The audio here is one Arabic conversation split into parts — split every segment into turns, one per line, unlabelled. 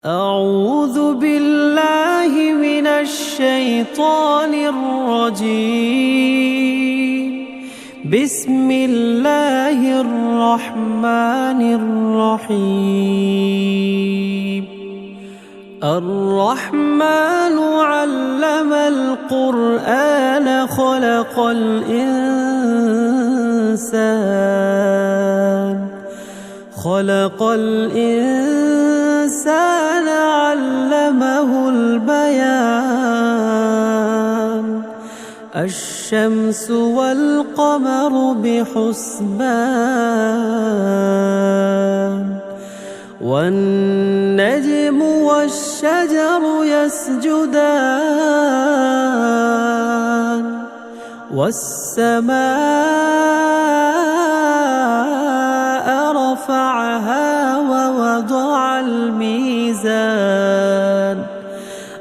أعوذ بالله من الشيطان الرجيم. بسم الله الرحمن الرحيم. الرحمن علم القرآن خلق الإنسان علمه البيان. الشمس والقمر بحسبان والنجم والشجر يسجدان والسماء رفعها ووضع الميزان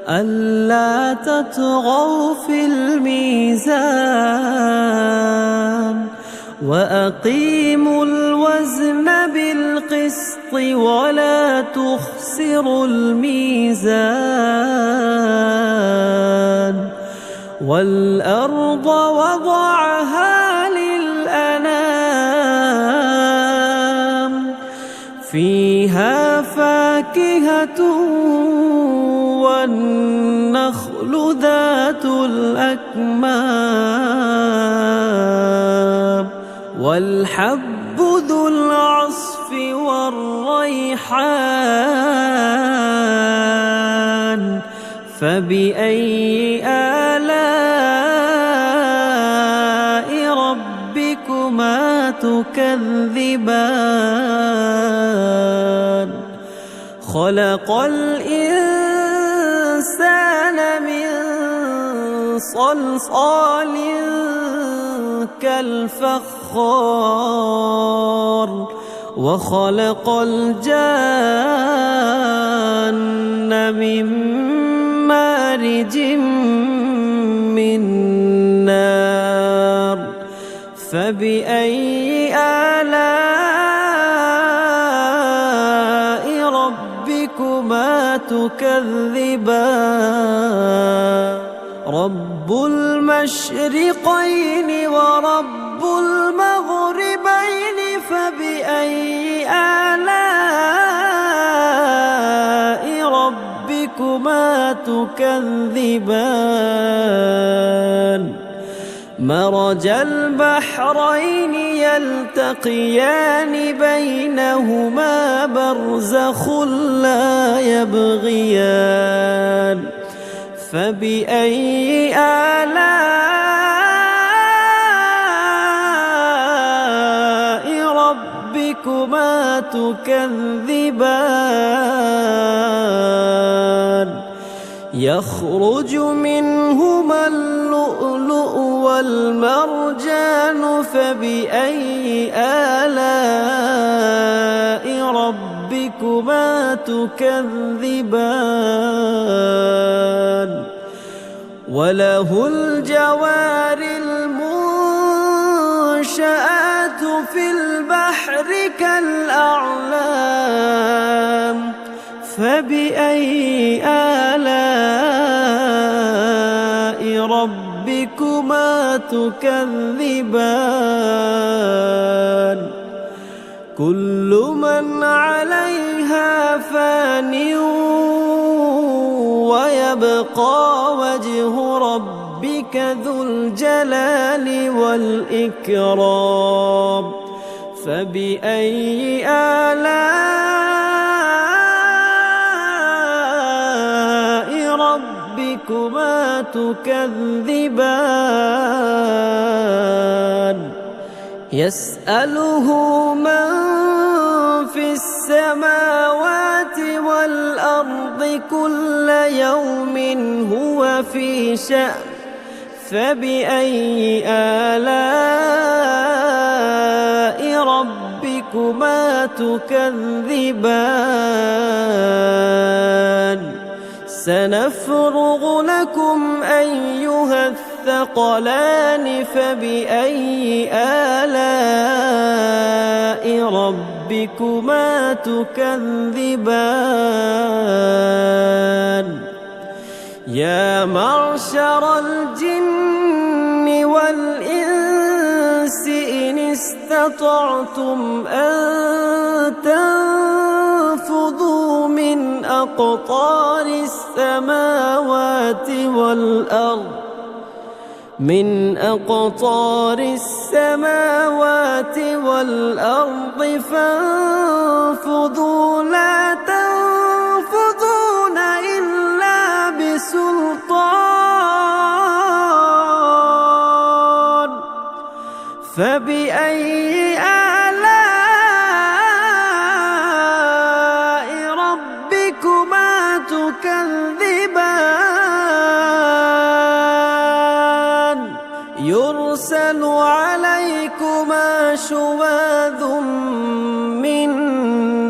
ألا تطغوا في الميزان وأقيموا الوزن بالقسط ولا تخسروا الميزان. والأرض وضعها للأنام فيها فاكهة والنخل ذات الأكمام والحب ذو العصف والريحان. فبأي آلاء ربكما تكذبان؟ خلق الإنسان من صلصال كالفخار وخلق الجان من مارج من نار. فبأي آلاء ربكما تكذبان؟ رب المشرقين ورب المغربين فبأي آلاء ربكما تكذبان؟ مرج البحرين يلتقيان بينهما برزخ لا يبغيان. فبأي آلاء ربكما تكذبان؟ يخرج منهما اللؤلؤ والمرجان فبأي آلاء ربكما تكذبان؟ وله الجوار المنشآت في البحر كالأعلام. فبأي آلاء ربكما تكذبان؟ كل من عليها فان ويبقى وجه ربك ذو الجلال والإكرام. فبأي آلاء ربكما تكذبان؟ يسأله من في السماوات والأرض كل يوم هو في شأن. فبأي آلاء ربكما تكذبان؟ سنفرغ لكم أيها الثقلان. فبأي آلاء ربكما ربكما تكذبان يا معشر الجن والإنس إن استطعتم أن تنفذوا من أقطار السماوات والأرض فانفذوا لا تنفذون إلا بسلطان فبأي آلاء ربكما تكذبان يرسل عليكما شواظ من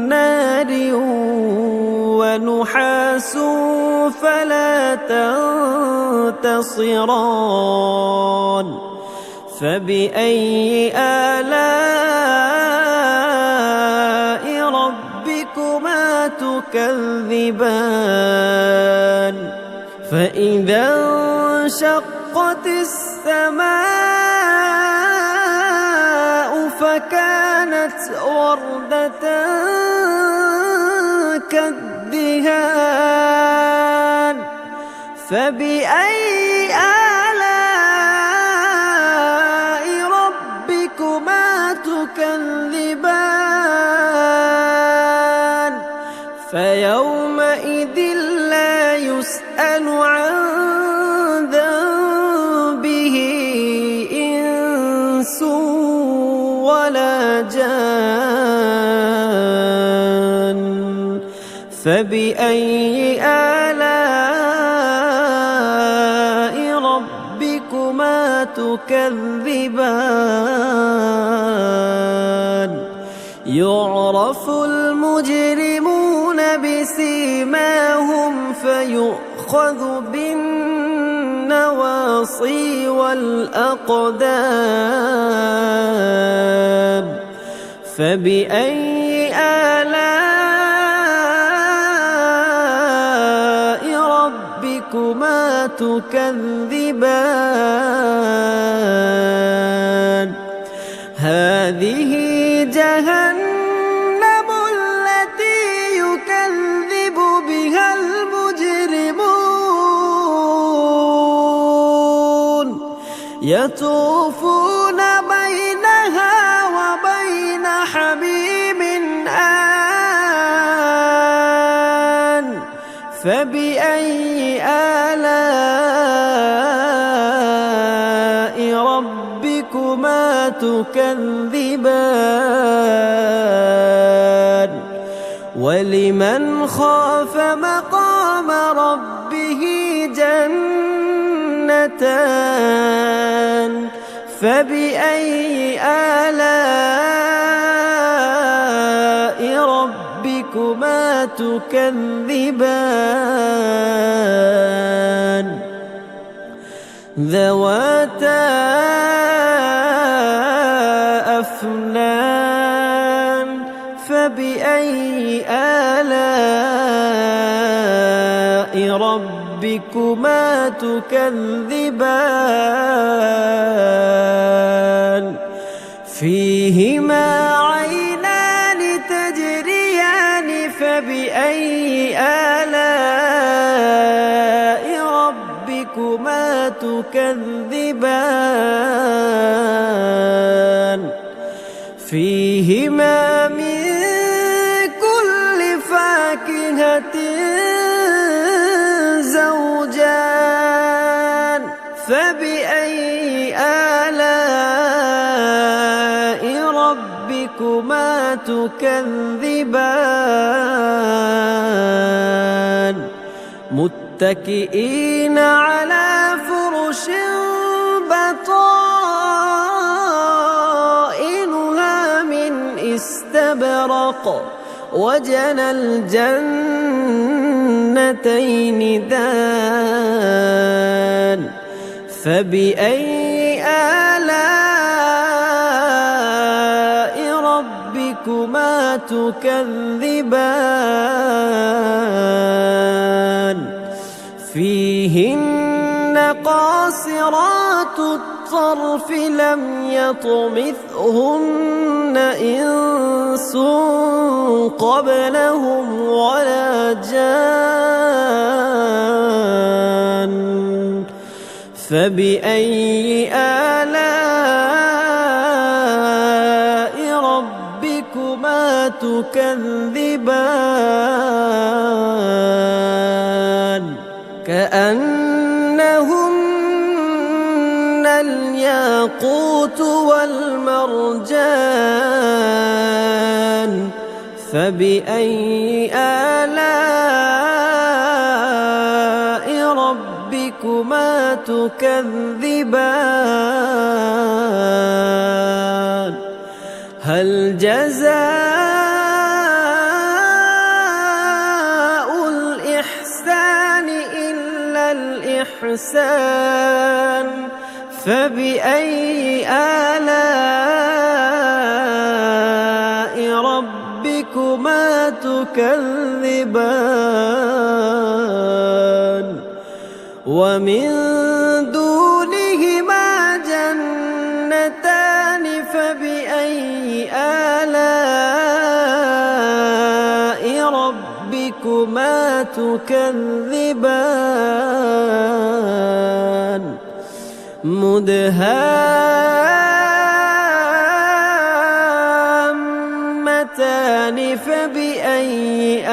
نار ونحاس فلا تنتصران فبأي آلاء ربكما تكذبان فإذا انشقت السماء فكانت وردة كالدهان فبأي آلاء ربكما تكذبان فيومئذ لا يسأل عن ذنبه إنس ولا جان فبأي آلاء ربكما تكذبان يعرف المجرمون بسيماهم فيؤخذ بالنواصي والأقدام فبأي آلاء ربكما تكذبان هذه جهنم التي يكذب بها المجرمون يطوفون بينها وبين حميم آن فبأي آلاء ربكما تكذبان ولمن خاف مقام ربه جنتان فبأي آلاء ربكما تكذبان ذواتا أفنان فبأي آلاء ربكما تكذبان فيهما عينان تجريان فبأي آلاء ربكما تكذبان فيهما من كل فاكهة زوجان فبأي آلاء ربكما تكذبان متكئين على فرش بطائنها من استبرق وجنى الجنتين دان فبأي آلاء ربكما تكذبان فيهن قاصرات الطرف لم يطمثهن إنس قبلهم ولا جان فبأي آلاء ربكما تكذبان كأنهن الياقوت والمرجان فبأي آلاء ربكما تكذبان هل جزاء الإحسان إلا الإحسان فبأي آلاء ربكما تكذبان ومن دونهما جنتان فبأي آلاء ربكما تكذبان مدهامتان فبأي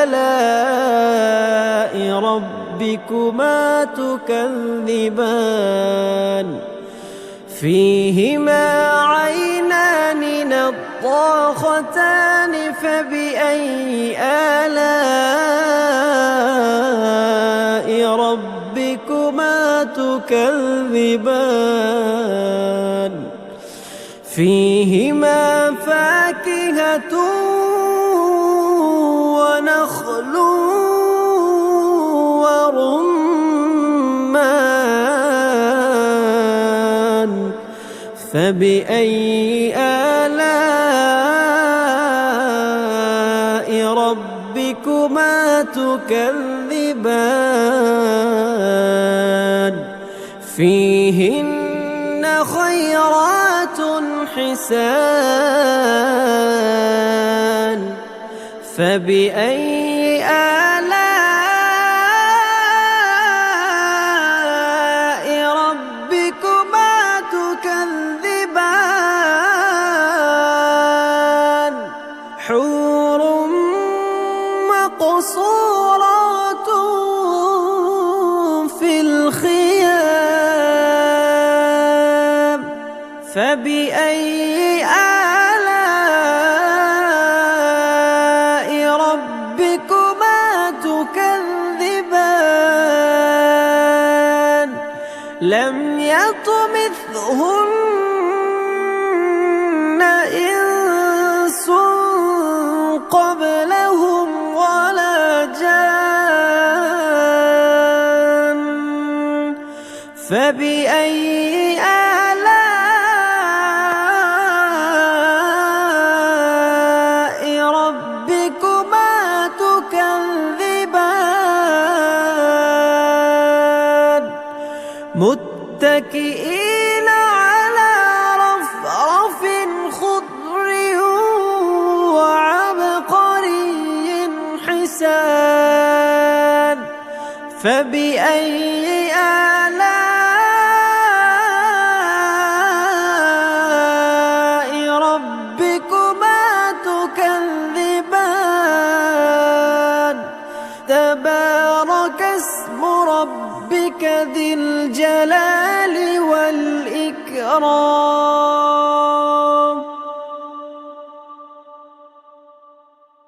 آلاء ربكما تكذبان فيهما عينان نضاختان فبأي آلاء ربكما تكذبان فيهما فاكهة ونخل ورمان فبأي آلاء ربكما تكذبان فيهن خيرات حسان فبأي آلاء ربكما تكذبان حور مقصورات في الخيام فبأي آلاء ربكما تكذبان لم يطمثهن إنس قبلهم ولا جان فبأي آلاء ربكما تكذبان متكئين على رفرف خضر وعبقري حسان فبأي آلاء ربكما تكذبان تبارك اسم ربك ذي الجلال